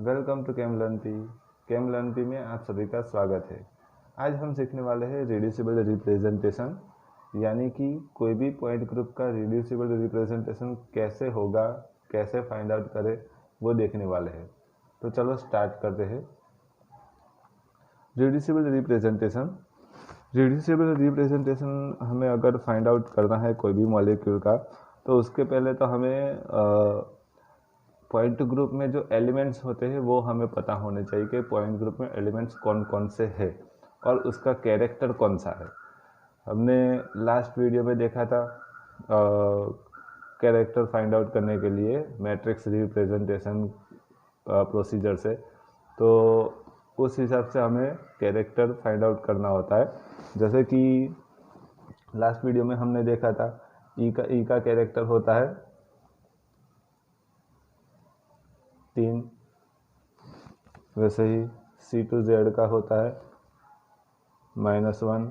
Welcome to chem learn P में आप सभी का स्वागत है। आज हम सीखने वाले हैं रिड्यूसिबल रिप्रेजेंटेशन, यानी कि कोई भी पॉइंट ग्रुप का रिड्यूसिबल रिप्रेजेंटेशन कैसे होगा, कैसे फाइंड आउट करें, वो देखने वाले हैं। तो चलो स्टार्ट करते हैं। रिड्यूसिबल रिप्रेजेंटेशन हमें अगर फाइंड आउट करना है कोई भी मॉलिक्यूल का, तो उसके पहले तो हमें पॉइंट ग्रुप में जो एलिमेंट्स होते हैं वो हमें पता होने चाहिए कि पॉइंट ग्रुप में एलिमेंट्स कौन कौन से हैं और उसका कैरेक्टर कौन सा है। हमने लास्ट वीडियो में देखा था कैरेक्टर फाइंड आउट करने के लिए मैट्रिक्स रिप्रेजेंटेशन प्रोसीजर से, तो उस हिसाब से हमें कैरेक्टर फाइंड आउट करना होता है। जैसे कि लास्ट वीडियो में हमने देखा था ई का कैरेक्टर होता है 3, वैसे ही C2Z का होता है -1,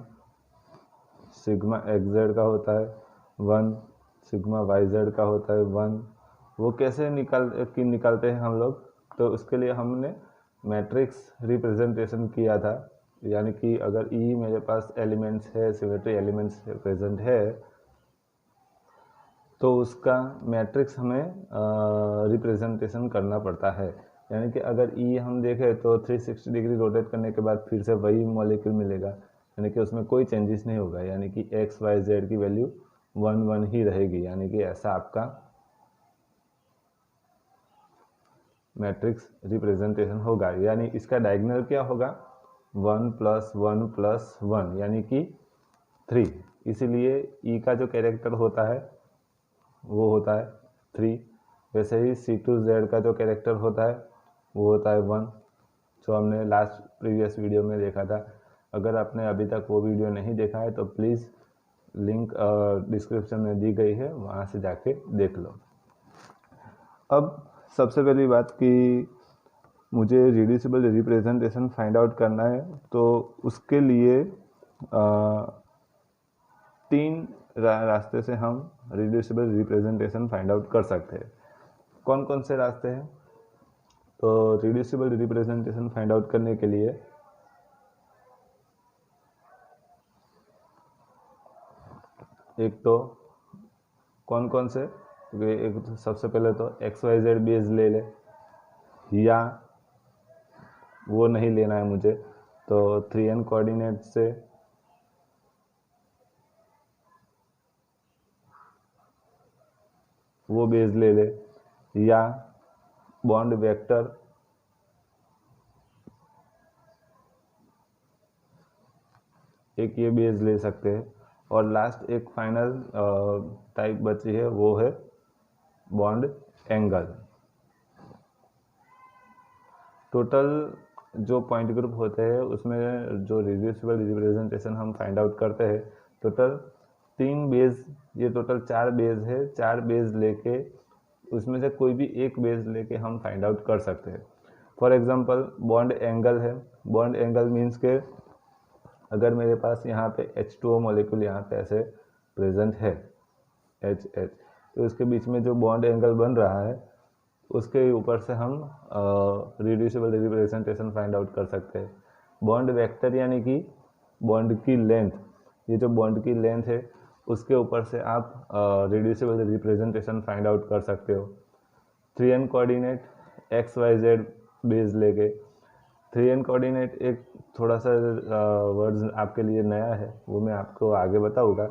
सिग्मा XZ का होता है 1, सिग्मा YZ का होता है 1। वो कैसे निकालते हैं हम लोग, तो उसके लिए हमने मैट्रिक्स रिप्रेजेंटेशन किया था। यानी कि अगर ई मेरे पास एलिमेंट्स है, सिमेट्री एलिमेंट्स प्रेजेंट है, तो उसका मैट्रिक्स हमें रिप्रेजेंटेशन करना पड़ता है। यानी कि अगर ई हम देखें तो 360 डिग्री रोटेट करने के बाद फिर से वही मॉलिक्यूल मिलेगा, यानी कि उसमें कोई चेंजेस नहीं होगा, यानी कि एक्स वाई जेड की वैल्यू 1 1 ही रहेगी। यानी कि ऐसा आपका मैट्रिक्स रिप्रेजेंटेशन होगा। यानी इसका डायगोनल क्या होगा, 1 + 1 + 1 यानी कि 3। इसीलिए ई का जो कैरेक्टर होता है वो होता है 3। वैसे ही C2Z का जो कैरेक्टर होता है वो होता है 1, जो हमने लास्ट प्रीवियस वीडियो में देखा था। अगर आपने अभी तक वो वीडियो नहीं देखा है तो प्लीज़ लिंक डिस्क्रिप्शन में दी गई है, वहाँ से जाके देख लो। अब सबसे पहली बात कि मुझे रिड्यूसिबल रिप्रेजेंटेशन फाइंड आउट करना है, तो उसके लिए 3 रास्ते से हम रिड्यूसिबल रिप्रेजेंटेशन फाइंड आउट कर सकते हैं। कौन कौन से रास्ते हैं? तो रिड्यूसिबल रिप्रेजेंटेशन फाइंड आउट करने के लिए एक तो कौन कौन से, एक तो सबसे पहले तो XYZ बेस ले ले, या वो नहीं लेना है मुझे तो 3n कोऑर्डिनेट से वो बेस ले ले, या बॉन्ड वेक्टर एक ये बेस ले सकते हैं। और लास्ट एक फाइनल टाइप बची है, वो है बॉन्ड एंगल। टोटल जो पॉइंट ग्रुप होते हैं उसमें जो रिड्यूसिबल रिप्रेजेंटेशन हम फाइंड आउट करते हैं, टोटल 3 बेस, ये टोटल 4 बेस है। 4 बेस लेके उसमें से कोई भी एक बेस लेके हम फाइंड आउट कर सकते हैं। फॉर एग्जांपल बॉन्ड एंगल है। बॉन्ड एंगल मीन्स के अगर मेरे पास यहाँ पे H2O मॉलिक्यूल यहाँ पे ऐसे प्रेजेंट है HH, तो उसके बीच में जो बॉन्ड एंगल बन रहा है उसके ऊपर से हम रिड्यूसिबल रिप्रेजेंटेशन फाइंड आउट कर सकते हैं। बॉन्ड वेक्टर यानी कि बॉन्ड की लेंथ, ये जो बॉन्ड की लेंथ है उसके ऊपर से आप रिड्यूसिबल रिप्रेजेंटेशन फाइंड आउट कर सकते हो। 3n कोऑर्डिनेट XYZ बेस लेके, 3n कोऑर्डिनेट एक थोड़ा सा वर्ड्स आपके लिए नया है, वो मैं आपको आगे बताऊंगा।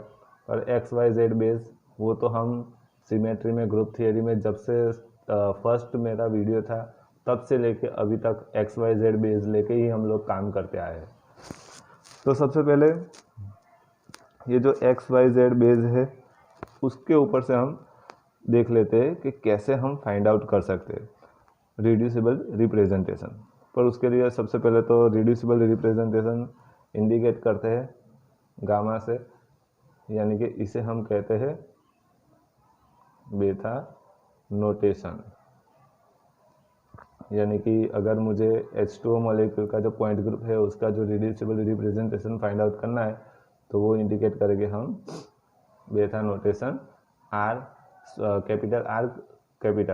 और XYZ बेस वो तो हम सिमेट्री में, ग्रुप थियरी में जब से फर्स्ट मेरा वीडियो था तब से लेके अभी तक XYZ बेस लेके ही हम लोग काम करते आए हैं। तो सबसे पहले ये जो XYZ बेस है उसके ऊपर से हम देख लेते हैं कि कैसे हम फाइंड आउट कर सकते हैं रिड्यूसिबल रिप्रेजेंटेशन। पर उसके लिए सबसे पहले तो रिड्यूसिबल रिप्रेजेंटेशन इंडिकेट करते हैं गामा से, यानी कि इसे हम कहते हैं बीटा नोटेशन। यानी कि अगर मुझे H2O मॉलिक्यूल का जो पॉइंट ग्रुप है उसका जो रिड्यूसिबल रिप्रेजेंटेशन फाइंड आउट करना है, तो वो इंडिकेट करेंगे हम beta notation R, capital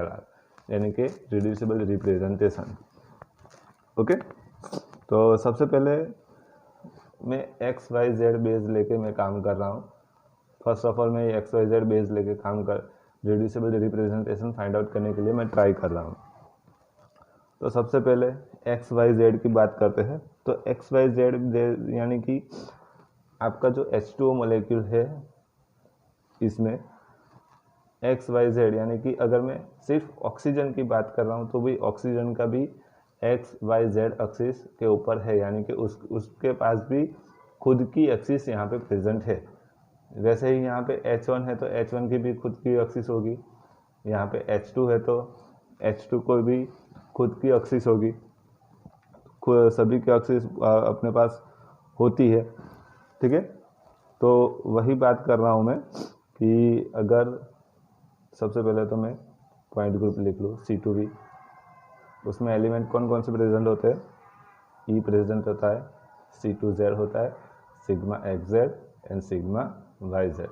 R, यानी कि रिड्यूसिबल रिप्रेजेंटेशन। ओके, तो सबसे पहले मैं एक्स वाई जेड बेस लेके मैं काम कर रहा हूँ। फर्स्ट ऑफ ऑल मैं एक्स वाई जेड बेस लेके काम कर रिड्यूसिबल रिप्रेजेंटेशन फाइंड आउट करने के लिए मैं ट्राई कर रहा हूँ। तो सबसे पहले एक्स वाई जेड की बात करते हैं। तो एक्स वाई जेड यानी कि आपका जो H2O मॉलिक्यूल है, इसमें एक्स वाई जेड यानी कि अगर मैं सिर्फ ऑक्सीजन की बात कर रहा हूँ तो भी ऑक्सीजन का भी एक्स वाई जेड एक्सिस के ऊपर है, यानी कि उसके पास भी खुद की एक्सिस यहाँ पे प्रेजेंट है। वैसे ही यहाँ पे H1 है तो H1 की भी खुद की एक्सिस होगी, यहाँ पे H2 है तो H2 को भी खुद की एक्सिस होगी, सभी की एक्सिस अपने पास होती है। ठीक है, तो वही बात कर रहा हूँ मैं कि अगर सबसे पहले तो मैं पॉइंट ग्रुप लिख लूँ C2B। उसमें एलिमेंट कौन कौन से प्रेजेंट होते हैं? E प्रेजेंट होता है, C2Z होता है, sigma XZ and sigma YZ।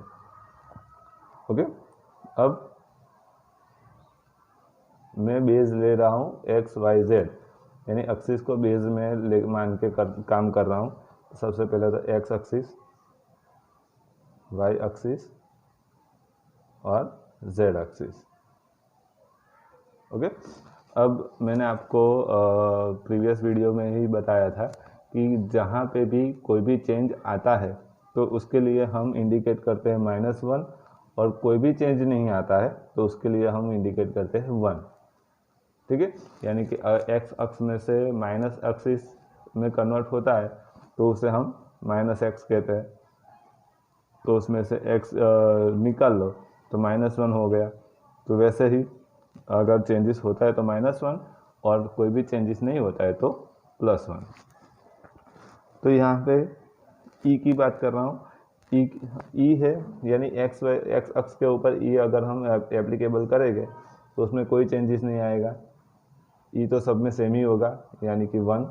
Okay, अब मैं बेस ले रहा हूँ XYZ, यानी एक्सिस को बेस में मान के काम कर रहा हूँ। सबसे पहले तो X एक्सिस, Y एक्सिस और Z एक्सिस। ओके, अब मैंने आपको प्रीवियस वीडियो में ही बताया था कि जहाँ पे भी कोई भी चेंज आता है तो उसके लिए हम इंडिकेट करते हैं -1, और कोई भी चेंज नहीं आता है तो उसके लिए हम इंडिकेट करते हैं 1। ठीक है, यानी कि एक्स अक्ष में से माइनस एक्सिस में कन्वर्ट होता है तो उसे हम -x कहते हैं। तो उसमें से x निकाल लो तो -1 हो गया। तो वैसे ही अगर चेंजेस होता है तो -1, और कोई भी चेंजेस नहीं होता है तो +1। तो यहाँ पे E की बात कर रहा हूँ। E है, यानी x अक्ष के ऊपर E अगर हम एप्लीकेबल करेंगे तो उसमें कोई चेंजेस नहीं आएगा। E तो सब में सेम ही होगा, यानी कि 1,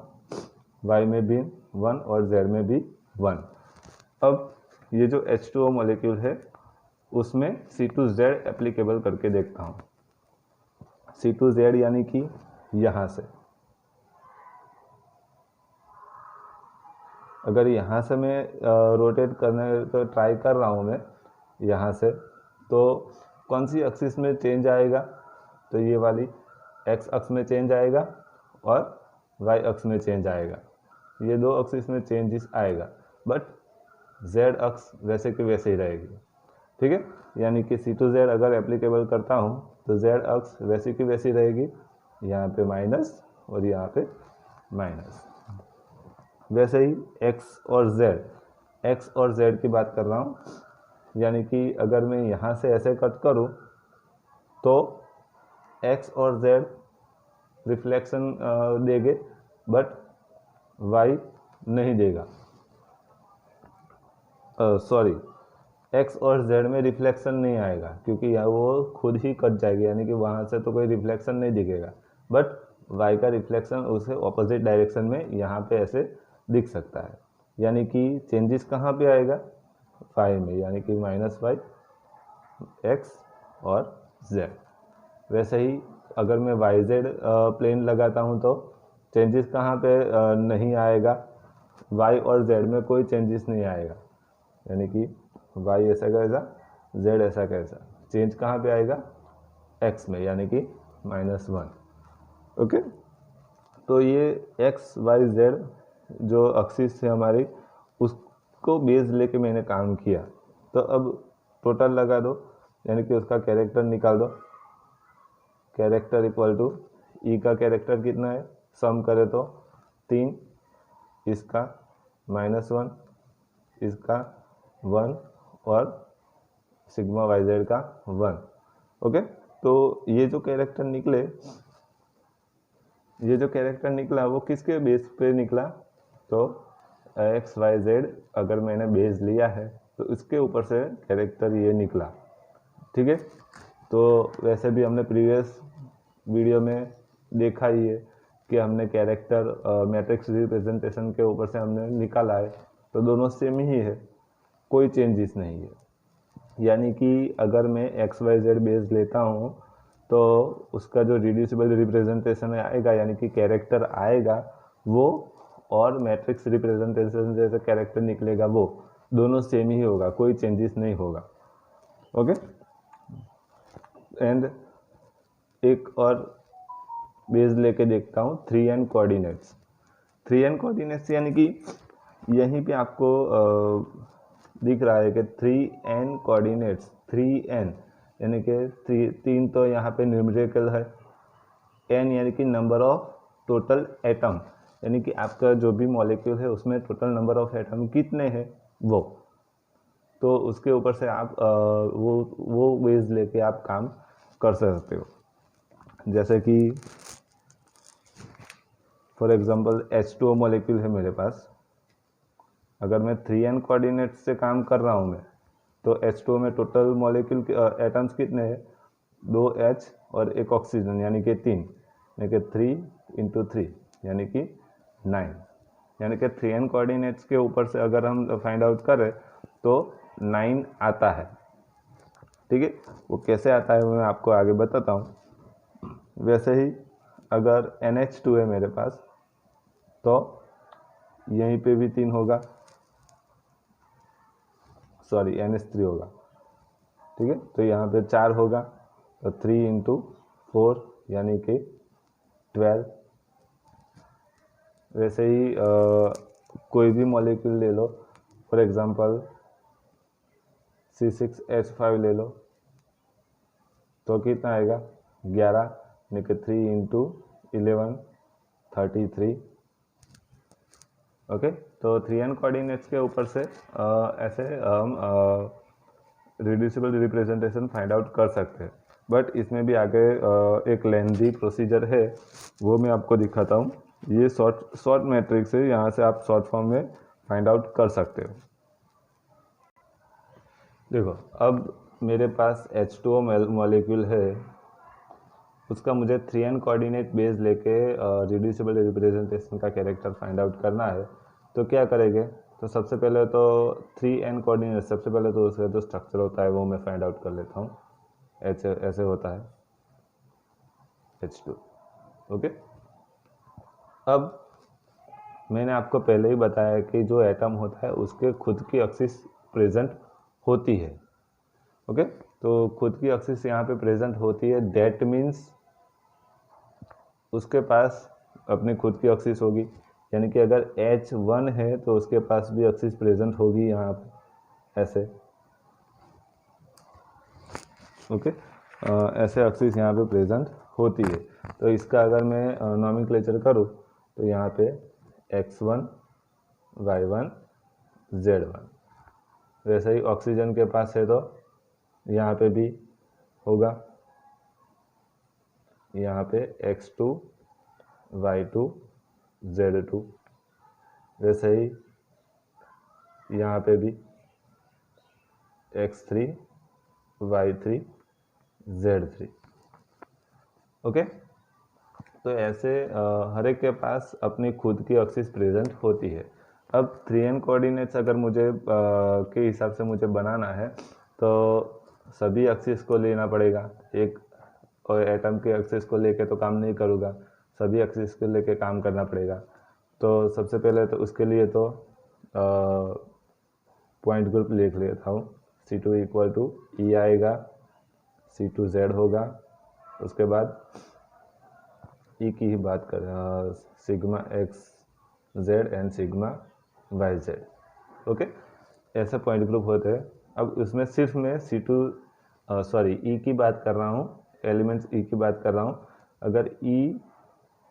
Y में भी 1 और Z में भी 1। अब ये जो H2O मॉलिक्यूल है उसमें C2Z एप्लीकेबल करके देखता हूँ। C2Z यानी कि यहाँ से, अगर यहाँ से मैं रोटेट करने तो ट्राई कर रहा हूँ मैं यहाँ से, तो कौन सी एक्सिस में चेंज आएगा? तो ये वाली एक्स अक्ष में चेंज आएगा और वाई अक्ष में चेंज आएगा। ये दो एक्सिस में चेंजेस आएगा, बट जेड अक्ष वैसे कि वैसे ही रहेगी। ठीक है, यानी कि C2Z अगर एप्लीकेबल करता हूँ तो जेड अक्ष वैसी की वैसी रहेगी, यहाँ पे माइनस और यहाँ पे माइनस। वैसे ही एक्स और जेड की बात कर रहा हूँ, यानी कि अगर मैं यहाँ से ऐसे कट करूँ तो एक्स और जेड रिफ्लेक्शन देंगे बट वाई नहीं देगा। सॉरी, एक्स और जेड में रिफ्लेक्शन नहीं आएगा क्योंकि यहाँ वो खुद ही कट जाएगी, यानी कि वहाँ से तो कोई रिफ्लेक्शन नहीं दिखेगा, बट वाई का रिफ्लेक्शन उसे ऑपोजिट डायरेक्शन में यहाँ पे ऐसे दिख सकता है। यानी कि चेंजेस कहाँ पे आएगा? वाई में, यानी कि -y एक्स और जेड। वैसे ही अगर मैं YZ प्लेन लगाता हूँ तो चेंजेस कहाँ पे नहीं आएगा? Y और Z में कोई चेंजेस नहीं आएगा, यानी कि Y ऐसा कैसा, Z ऐसा कैसा। चेंज कहाँ पे आएगा? X में, यानी कि -1। ओके, तो ये एक्स वाई जेड जो एक्सिस है हमारी, उसको बेस लेके मैंने काम किया। तो अब टोटल लगा दो, यानी कि उसका कैरेक्टर निकाल दो। कैरेक्टर इक्वल टू ई का कैरेक्टर कितना है, सम करे तो 3, इसका -1, इसका 1 और सिग्मा वाई जेड का 1। ओके, तो ये जो कैरेक्टर निकला वो किसके बेस पे निकला? तो एक्स वाई जेड अगर मैंने बेस लिया है तो इसके ऊपर से कैरेक्टर ये निकला। ठीक है, तो वैसे भी हमने प्रीवियस वीडियो में देखा ही है कि हमने कैरेक्टर मैट्रिक्स रिप्रेजेंटेशन के ऊपर से हमने निकाला है, तो दोनों सेम ही है, कोई चेंजेस नहीं है। यानी कि अगर मैं एक्स वाई जेड बेस लेता हूँ तो उसका जो रिड्यूसिबल रिप्रेजेंटेशन आएगा, यानी कि कैरेक्टर आएगा, वो और मैट्रिक्स रिप्रेजेंटेशन जैसे कैरेक्टर निकलेगा वो दोनों सेम ही होगा, कोई चेंजेस नहीं होगा। ओके, एंड एक और बेस लेके देखता हूँ 3n कोऑर्डिनेट्स। 3n कोऑर्डिनेट्स यानी कि यहीं पे आपको दिख रहा है कि 3n कोऑर्डिनेट्स, 3n यानी कि तीन तो यहाँ पे न्यूमेरिकल है, n यानी कि नंबर ऑफ टोटल एटम, यानी कि आपका जो भी मॉलिक्यूल है उसमें टोटल नंबर ऑफ एटम कितने हैं वो, तो उसके ऊपर से आप वो वेज लेके आप काम कर सकते हो। जैसे कि फॉर एग्जांपल H2O मॉलिक्यूल है मेरे पास, अगर मैं 3n कोऑर्डिनेट से काम कर रहा हूँ मैं, तो H2O में टोटल मॉलिक्यूल एटम्स कितने हैं, 2H और एक ऑक्सीजन यानी कि 3, यानी कि 3 × 3 यानी कि 9, यानी कि 3n कोऑर्डिनेट्स के ऊपर से अगर हम फाइंड आउट करें तो 9 आता है। ठीक है, वो कैसे आता है वो मैं आपको आगे बताता हूँ। वैसे ही अगर NH2 है मेरे पास, तो यहीं पे भी 3 होगा, सॉरी NH3 होगा। ठीक है, तो यहाँ पे 4 होगा, तो 3 × 4 यानी कि 12। वैसे ही कोई भी मॉलिक्यूल ले लो, फॉर एग्जांपल C6H5 ले लो, तो कितना आएगा 11, यानी कि 3 × 11 33। ओके, तो 3n कोऑर्डिनेट्स के ऊपर से ऐसे हम रिड्यूसिबल रिप्रेजेंटेशन फाइंड आउट कर सकते हैं, बट इसमें भी आगे एक लेंथी प्रोसीजर है, वो मैं आपको दिखाता हूँ। ये शॉर्ट मैट्रिक्स है, यहाँ से आप शॉर्ट फॉर्म में फाइंड आउट कर सकते हो। देखो, अब मेरे पास H2O मॉलिक्यूल है, उसका मुझे 3n कोऑर्डिनेट बेस लेके रिड्यूसिबल रिप्रेजेंटेशन का कैरेक्टर फाइंड आउट करना है। तो क्या करेंगे, तो सबसे पहले तो 3n कोऑर्डिनेट, सबसे पहले तो उसका जो स्ट्रक्चर होता है वो मैं फाइंड आउट कर लेता हूँ। ऐसे होता है H2। ओके, अब मैंने आपको पहले ही बताया कि जो एटम होता है उसके खुद की एक्सिस प्रेजेंट होती है। ओके, तो खुद की एक्सिस यहाँ पे प्रेजेंट होती है, दैट मीन्स उसके पास अपनी खुद की एक्सिस होगी, यानी कि अगर H1 है तो उसके पास भी एक्सिस प्रेजेंट होगी यहाँ पे ऐसे। ओके, ऐसे एक्सिस यहाँ पे प्रेजेंट होती है। तो इसका अगर मैं नॉमेनक्लेचर करूँ तो यहाँ पे X1 Y1 Z1, वैसे ही ऑक्सीजन के पास है तो यहाँ पे भी होगा, यहाँ पे X2 Y2 Z2, वैसे ही यहाँ पे भी X3 Y3 Z3। ओके, तो ऐसे हर एक के पास अपनी खुद की एक्सिस प्रेजेंट होती है। अब 3n कोऑर्डिनेट्स अगर मुझे के हिसाब से मुझे बनाना है तो सभी एक्सिस को लेना पड़ेगा, एक और एटम के एक्सिस को लेके तो काम नहीं करूँगा, सभी एक्सिस को लेके काम करना पड़ेगा। तो सबसे पहले तो उसके लिए तो पॉइंट ग्रुप लिख लेता हूँ, C2 = E आएगा, C2Z होगा, उसके बाद E की ही बात करें, sigma XZ and sigma YZ। Okay, ऐसे पॉइंट ग्रुप होते हैं। अब उसमें सिर्फ मैं E की बात कर रहा हूँ, एलिमेंट्स E की बात कर रहा हूँ। अगर E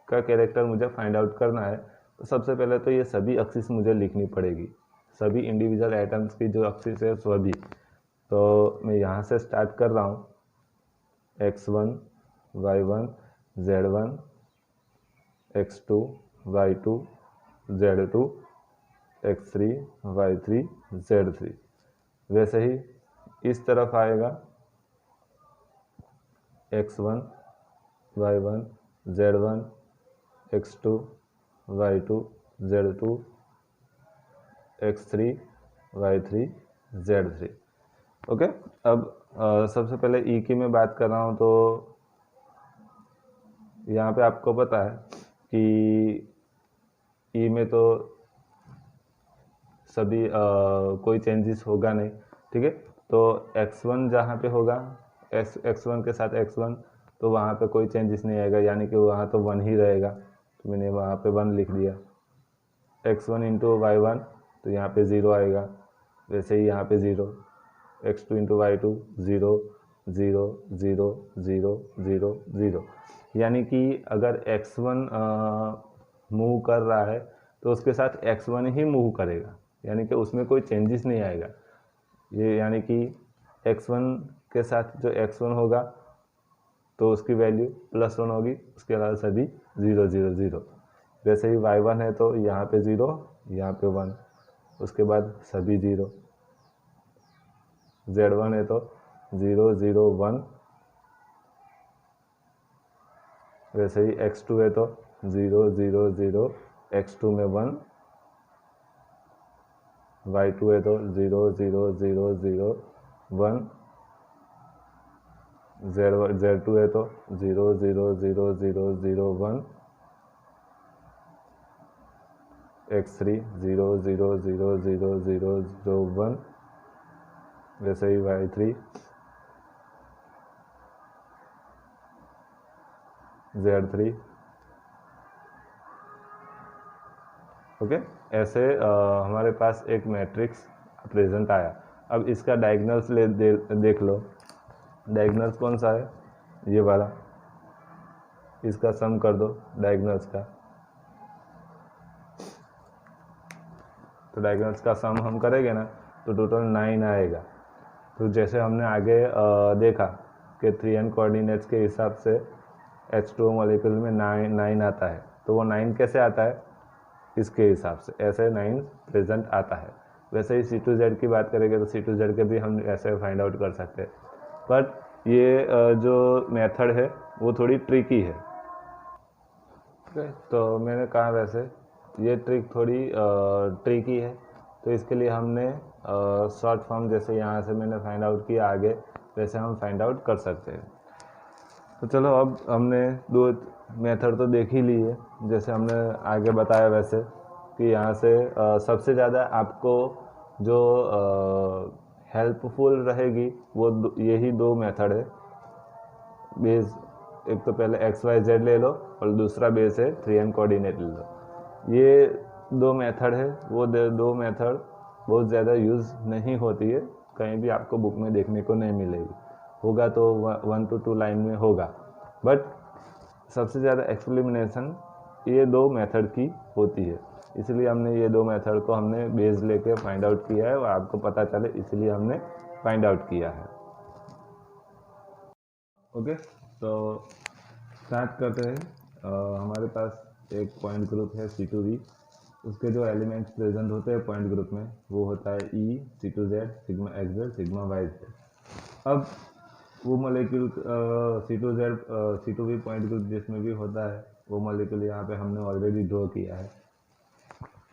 का कैरेक्टर मुझे फाइंड आउट करना है तो सबसे पहले तो ये सभी एक्सिस मुझे लिखनी पड़ेगी, सभी इंडिविजुअल एटम्स की जो एक्सिस है सभी। तो मैं यहाँ से स्टार्ट कर रहा हूँ, X1 Y1 Z1, X2 Y2 Z2, X3 Y3 Z3, वैसे ही इस तरफ आएगा X1 Y1 Z1, X2 Y2 Z2, X3 Y3 Z3। Okay, अब सबसे पहले E की मैं बात कर रहा हूँ, तो यहाँ पे आपको पता है कि ई में तो सभी कोई चेंजेस होगा नहीं, ठीक है। तो x1 जहाँ पे होगा x1 के साथ x1, तो वहाँ पे कोई चेंजेस नहीं आएगा, यानी कि वहाँ तो 1 ही रहेगा, तो मैंने वहाँ पे 1 लिख दिया। x1 इंटू y1 तो यहाँ पे 0 आएगा, वैसे ही यहाँ पे 0, x2 इंटू y2 0 0 0 0 0 0, यानी कि अगर x1 मूव कर रहा है तो उसके साथ x1 ही मूव करेगा, यानी कि उसमें कोई चेंजेस नहीं आएगा। ये यानी कि x1 के साथ जो x1 होगा तो उसकी वैल्यू +1 होगी, उसके अलावा सभी 0 0 0। वैसे ही y1 है तो यहाँ पे 0, यहाँ पे 1, उसके बाद सभी 0। z1 है तो 0 0 1, वैसे ही x2 है तो 0 0 0, x2 में 1, y2 है तो 0 0 0 0 1, z2 है तो 0 0 0 0 0 1, x3 0 0 0 0 0 0 1, वैसे ही y3 z3। ओके, ऐसे हमारे पास एक मैट्रिक्स प्रेजेंट आया। अब इसका डायगोनल्स देख लो। डायगोनल्स कौन सा है? ये वाला। इसका सम कर दो डायगोनल्स का। तो डायगोनल्स का सम हम करेंगे ना तो टोटल 9 आएगा। तो जैसे हमने आगे देखा कि 3n कोऑर्डिनेट्स के हिसाब से H2O मॉलिक्यूल में 9 आता है। तो वो 9 कैसे आता है? इसके हिसाब से ऐसे 9 प्रेजेंट आता है। वैसे ही C2Z की बात करेंगे तो C2Z के भी हम ऐसे फाइंड आउट कर सकते हैं, बट ये जो मेथड है वो थोड़ी ट्रिकी है। तो मैंने कहा वैसे ये ट्रिक थोड़ी ट्रिकी है, तो इसके लिए हमने शॉर्ट फॉर्म जैसे यहाँ से मैंने फाइंड आउट किया आगे, वैसे हम फाइंड आउट कर सकते हैं। तो चलो, अब हमने 2 मेथड तो देख ही ली है, जैसे हमने आगे बताया वैसे कि यहाँ से सबसे ज़्यादा आपको जो हेल्पफुल रहेगी वो यही 2 मेथड है। बेस एक तो पहले XYZ ले लो और दूसरा बेस है 3n कोऑर्डिनेट ले लो। ये 2 मेथड है, वो 2 मेथड बहुत ज़्यादा यूज़ नहीं होती है, कहीं भी आपको बुक में देखने को नहीं मिलेगी। होगा तो 1 to 2 लाइन में होगा, बट सबसे ज़्यादा एक्सप्लेनेशन ये 2 मेथड की होती है, इसलिए हमने ये 2 मेथड को हमने बेस लेके फाइंड आउट किया है और आपको पता चले इसलिए हमने फाइंड आउट किया है। ओके, तो स्टार्ट करते हैं। हमारे पास एक पॉइंट ग्रुप है C2V, उसके जो एलिमेंट्स प्रेजेंट होते हैं पॉइंट ग्रुप में वो होता है E, C2Z, sigma XZ, sigma YZ। अब वो मॉलिक्यूल C2V पॉइंट ग्रुप जिसमें भी होता है वो मॉलिक्यूल यहाँ पे हमने ऑलरेडी ड्रॉ किया है,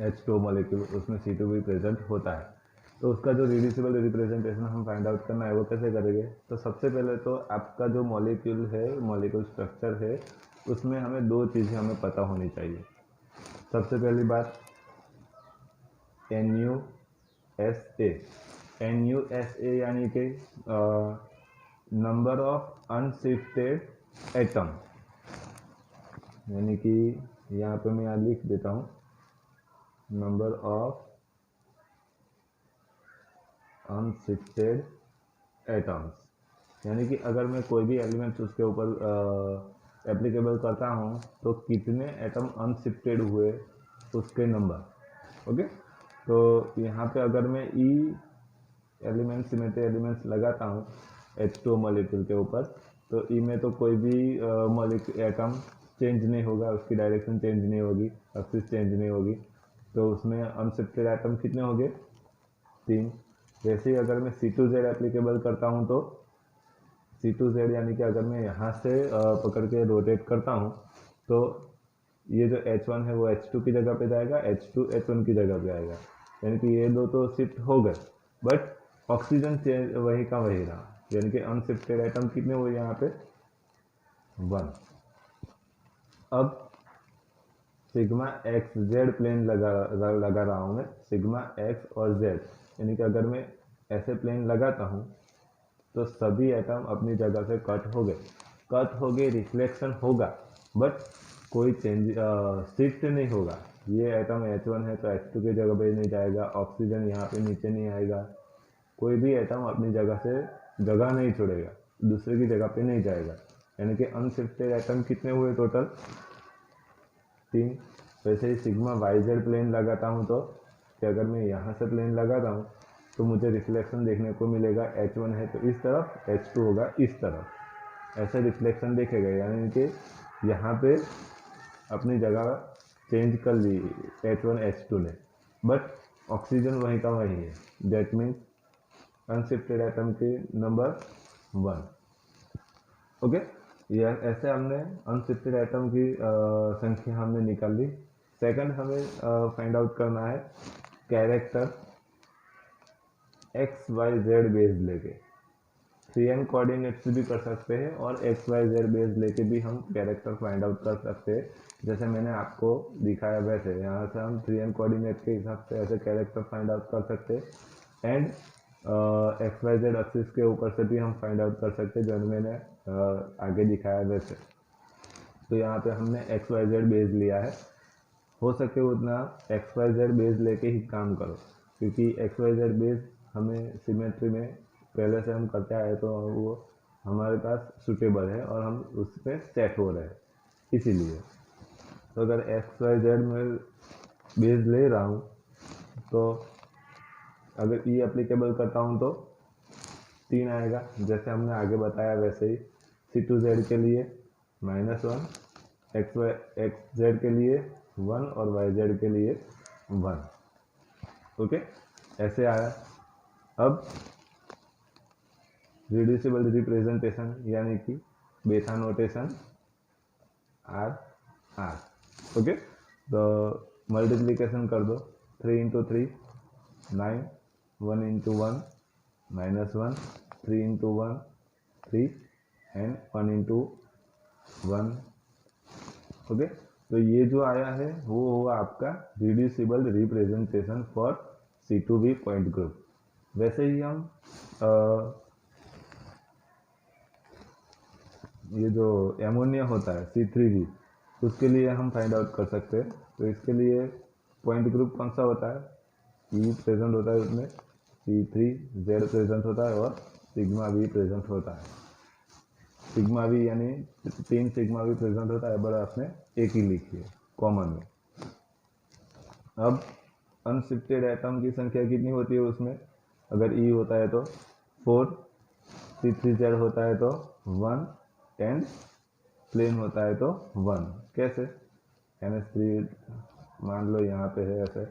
H2O मॉलिक्यूल, उसमें C2V प्रेजेंट होता है। तो उसका जो रिड्यूसिबल रिप्रेजेंटेशन हम फाइंड आउट करना है वो कैसे करेंगे? तो सबसे पहले तो आपका जो मॉलिक्यूल है, मॉलिक्यूल स्ट्रक्चर है, उसमें हमें 2 चीज़ें हमें पता होनी चाहिए। सबसे पहली बात NuSA। NuSA यानी कि नंबर ऑफ अनशिफ्टेड एटम, यानी कि यहाँ पे मैं यहाँ लिख देता हूँ नंबर ऑफ अनशिफ्टेड एटम्स, यानी कि अगर मैं कोई भी एलिमेंट्स उसके ऊपर एप्लीकेबल करता हूँ तो कितने एटम अनशिफ्टेड हुए उसके नंबर। ओके, तो यहाँ पे अगर मैं ई एलिमेंट सिमेट्री एलिमेंट्स लगाता हूँ H2O मॉलिक्यूल के ऊपर, तो ई में तो कोई भी मॉलिक्यूल एटम चेंज नहीं होगा, उसकी डायरेक्शन चेंज नहीं होगी, एक्सिस चेंज नहीं होगी, तो उसमें अनशिफ्टेड एटम कितने हो गए? 3। वैसे ही अगर मैं C2Z एप्लीकेबल करता हूँ तो C2Z यानी कि अगर मैं यहाँ से पकड़ के रोटेट करता हूँ तो ये जो H1 है वो H2 की जगह पे जाएगा, H2 H1 की जगह पे आएगा, यानी कि ये 2 तो शिफ्ट हो गए, बट ऑक्सीजन चेंज वही का वही रहा, यानी कि अनशिफ्टेड आइटम कितने हुए यहाँ पे? 1। अब सिग्मा एक्स जेड प्लेन लगा रहा हूँ मैं, सिग्मा एक्स और जेड, यानी कि अगर मैं ऐसे प्लेन लगाता हूँ तो सभी एटम अपनी जगह से कट हो गए, रिफ्लेक्शन होगा, बट कोई चेंज शिफ्ट नहीं होगा। ये एटम H1 है तो H2 की जगह पे नहीं जाएगा, ऑक्सीजन यहाँ पे नीचे नहीं आएगा, कोई भी एटम अपनी जगह से जगह नहीं छोड़ेगा, दूसरे की जगह पे नहीं जाएगा। यानी कि अनशिफ्टेड एटम कितने हुए टोटल? 3। वैसे ही सिग्मा वाई जेड प्लेन लगाता हूँ तो कि अगर मैं यहाँ से प्लेन लगाता हूँ तो मुझे रिफ्लेक्शन देखने को मिलेगा, H1 है तो इस तरफ, H2 होगा इस तरफ, ऐसे रिफ्लेक्शन देखेगा। यानी कि यहाँ पे अपनी जगह चेंज कर ली H1 H2 ने, बट ऑक्सीजन वहीं का वहीं है। दैट मीन्स अनशिफ्टेड एटम की नंबर 1। ओके, ये ऐसे हमने अनशिफ्टेड एटम की संख्या हमने निकाल ली। सेकंड हमें फाइंड आउट करना है character X Y Z base लेके। 3n कोऑर्डिनेट्स भी कर सकते हैं और एक्स वाई जेड बेस लेके भी हम कैरेक्टर फाइंड आउट कर सकते हैं, जैसे मैंने आपको दिखाया वैसे। यहाँ से हम 3n कोऑर्डिनेट के हिसाब से ऐसे कैरेक्टर फाइंड आउट कर सकते हैं, and X Y Z axis के ऊपर से भी हम फाइंड आउट कर सकते हैं, जो मैंने आगे दिखाया वैसे। तो यहाँ पे हमने एक्स वाई जेड बेस लिया है, हो सके उतना एक्स वाई जेड बेस लेके ही काम करो, क्योंकि एक्स वाई जेड बेस हमें सिमेट्री में पहले से हम करते आए तो वो हमारे पास सूटेबल है और हम उस पर सेट हो रहे हैं, इसीलिए। तो अगर एक्स वाई जेड में बेस ले रहा हूँ तो अगर ई एप्लीकेबल करता हूँ तो 3 आएगा, जैसे हमने आगे बताया वैसे ही। C2Z के लिए -1, एक्स जेड के लिए 1 और वाई जेड के लिए 1। ओके, ऐसे आया। अब रिड्यूसिबल रिप्रेजेंटेशन यानी कि बेटा नोटेशन R। ओके, तो मल्टीप्लीकेशन कर दो, 3 into 3 9, 1 into 1 -1, 3 into 1 3 and 1 into 1। Okay, तो ये जो आया है वो हुआ आपका reducible representation for C2V point group. वैसे ही हम ये जो एमोनिया होता है C3V, उसके लिए हम फाइंड आउट कर सकते हैं। तो इसके लिए पॉइंट ग्रुप कौन सा होता है? E प्रेजेंट होता है उसमें, C3Z प्रेजेंट होता है और सिग्मा V प्रेजेंट होता है। सिग्मा V यानी 3 सिग्मा V प्रेजेंट होता है, बड़ा आपने एक ही लिखी है कॉमन में। अब अनशिफ्टेड एटम की संख्या कितनी होती है उसमें? अगर E होता है तो 4, C3Z होता है तो 1 एंड प्लेन होता है तो 1। कैसे? NH3 मान लो यहाँ पे है ऐसे,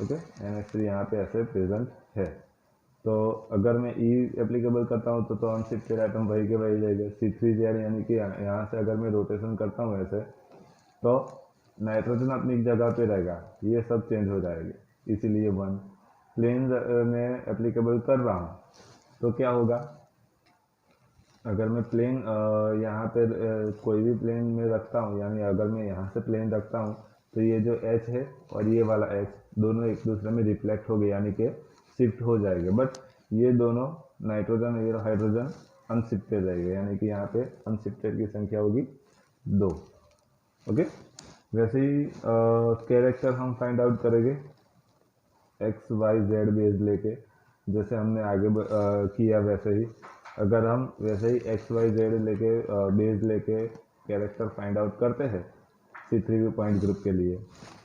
ओके, NH3 यहाँ पे ऐसे प्रेजेंट है। तो अगर मैं E एप्लीकेबल करता हूँ तो अनशिफ्टेड आइटम वही के वही रहेगा। C3Z यानी कि यहाँ से अगर मैं रोटेशन करता हूँ ऐसे, तो नाइट्रोजन अपनी जगह पे रहेगा, ये सब चेंज हो जाएंगे, इसीलिए 1। प्लेन में एप्लीकेबल कर रहा हूँ तो क्या होगा? अगर मैं प्लेन यहाँ पे कोई भी प्लेन में रखता हूँ, यानी अगर मैं यहाँ से प्लेन रखता हूँ तो ये जो H है और ये वाला H दोनों एक दूसरे में रिफ्लेक्ट हो गए, यानी कि शिफ्ट हो जाएंगे, बट ये दोनों नाइट्रोजन और हाइड्रोजन अनशिफ्टेड रहेंगे, यानी कि यहाँ पे अनशिफ्टेड की संख्या होगी 2। ओके, वैसे ही कैरेक्टर हम फाइंड आउट करेंगे एक्स वाई जेड बेस लेके, जैसे हमने आगे किया वैसे ही। अगर हम वैसे ही एक्स वाई जेड लेके बेस लेके कैरेक्टर फाइंड आउट करते हैं C3V पॉइंट ग्रुप के लिए,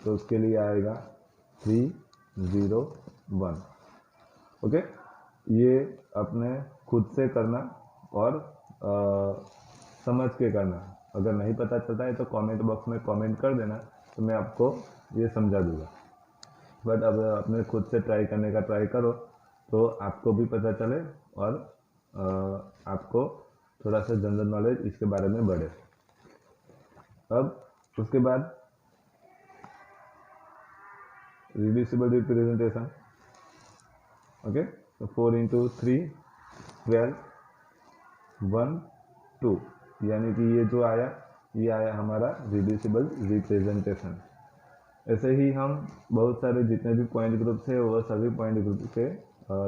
तो उसके लिए आएगा 3 0 1। ओके, ये अपने खुद से करना और समझ के करना। अगर नहीं पता चलता है तो कमेंट बॉक्स में कमेंट कर देना, तो मैं आपको ये समझा दूंगा। बट अब अपने खुद से ट्राई करने का ट्राई करो तो आपको भी पता चले और आपको थोड़ा सा जनरल नॉलेज इसके बारे में बढ़े। अब उसके बाद रिड्यूसिबल रिप्रेजेंटेशन। ओके, तो 4 इंटू 3 12, 1 2, यानी कि ये आया हमारा रिड्यूसिबल रिप्रेजेंटेशन। ऐसे ही हम बहुत सारे जितने भी पॉइंट ग्रुप्स है वो सभी पॉइंट ग्रुप के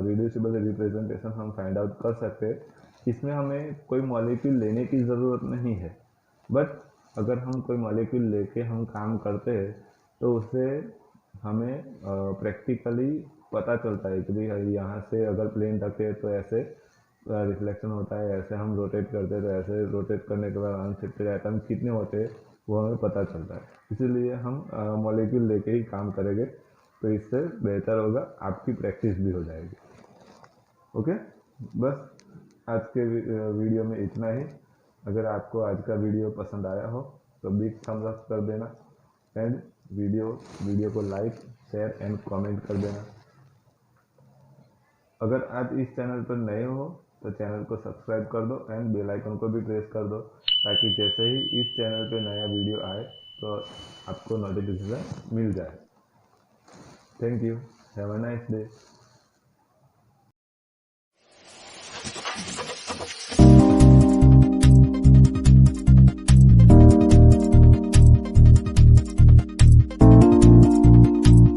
रिड्यूसिबल रिप्रेजेंटेशन हम फाइंड आउट कर सकते हैं। इसमें हमें कोई मॉलिक्यूल लेने की ज़रूरत नहीं है, बट अगर हम कोई मॉलिक्यूल लेके हम काम करते हैं तो उससे हमें प्रैक्टिकली पता चलता है कि भाई यहाँ से अगर प्लेन रखे तो ऐसे रिफ्लेक्शन होता है, ऐसे हम रोटेट करते हैं तो ऐसे रोटेट करने के बाद अनशिफ्टेड एटम कितने होते हैं वो हमें पता चलता है। इसीलिए हम मॉलिक्यूल लेके ही काम करेंगे, तो इससे बेहतर होगा, आपकी प्रैक्टिस भी हो जाएगी। ओके, बस आज के वीडियो में इतना ही। अगर आपको आज का वीडियो पसंद आया हो तो बिग थम्स अप कर देना एंड वीडियो को लाइक शेयर एंड कमेंट कर देना। अगर आप इस चैनल पर नए हो तो चैनल को सब्सक्राइब कर दो एंड बेल आइकन को भी प्रेस कर दो, ताकि जैसे ही इस चैनल पे नया वीडियो आए तो आपको नोटिफिकेशन मिल जाए। Thank you, have a nice day.